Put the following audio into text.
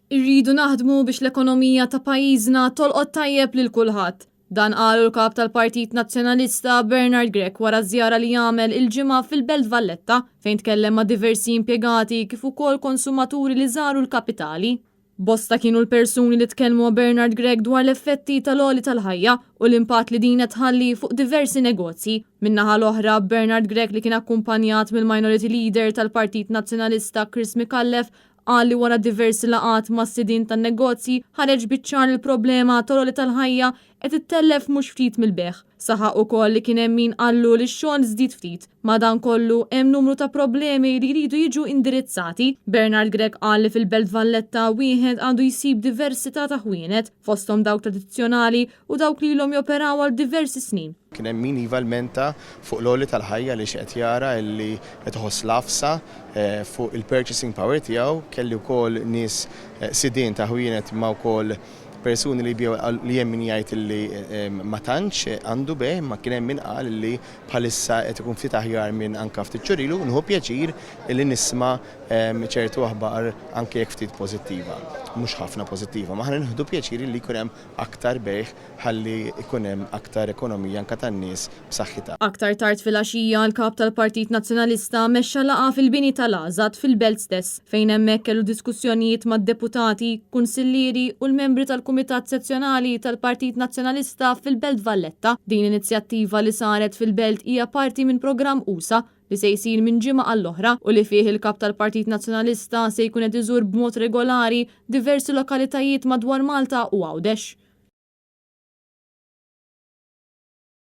Irridu naħdmu biex l-ekonomija ta' pajjiżna tolqot tajjeb lil kulħadd. Dan qalu l-kap tal-Partit Nazzjonalista Bernard Grech wara żjara li jagħmel il-ġimgħa fil-Belt Valletta fejn tkellem ma' diversi impjegati kif ukoll konsumaturi li żaru l-kapitali. Bosta kienu l-persuni li tkellmu Bernard Grech dwar l-effetti tal-għoli tal-ħajja u l-impatt li din tħalli fuq diversi negozji. Minnaħa l-oħra Bernard Grech li kien akkumpanjat mill-Minority Leader tal-Partit Nazzjonalista Chris Micallef qal li wara diversi laqat ma' sidin tan-negozji ħareġ biċ-ċar il-problema tal-għoli tal-ħajja qed ittellef mhux ftit mill-beħ. Saħaq ukoll li kien hemm min qallu li x-xogħol żdied ftit. Madankollu hemm numru ta' problemi li jridu jiġu indirizzati. Bernard Grech qal li fil-Belt Valletta wieħed għandu jsib diversità ta' ħwienet fosthom dawk tradizzjonali u dawk li ilhom joperaw għal diversi snin. Kien hemm min jivalmenta fuq l-għoli tal-ħajja li qed jara li qed iħoss lafsa fuq il-purchasing power tiegħu, kelli wkoll nies sidien ta' ħwienet ma' wkoll persuni li hemm min jgħid li ma tantx għandu beh ma kien hemm min qal li bħalissa qed ikun ftit aħjar minn anke ftit ċurilu nħu pjaċir li nisma' ċertu aħbar anke jekk ftit pożittiva. Mhux ħafna pożittiva, ma ħana nieħdu pjaċir li jkun hemm aktar bejħ ħalli jkun hemm aktar ekonomija anke tan-nies b'saħħitha. Aktar tard fil-għaxija l-kap tal-Partit Nazzjonalista mexxa laqgħa fil-bini tal-Għażad fil-Belt stess fejn hemmhekk kellu diskussjonijiet mad-deputati, kunsillieri u l-membri tal-Kumitat Sezzjonali tal-Partit Nazzjonalista fil-Belt Valletta. Din inizjattiva li saret fil-Belt hija parti minn programm USA li se jsir minn ġimgħa għall-oħra u li fih il-kap tal-Partit Nazzjonalista se jkun qed iżur b'mod regolari diversi lokalitajiet madwar Malta u Għawdex.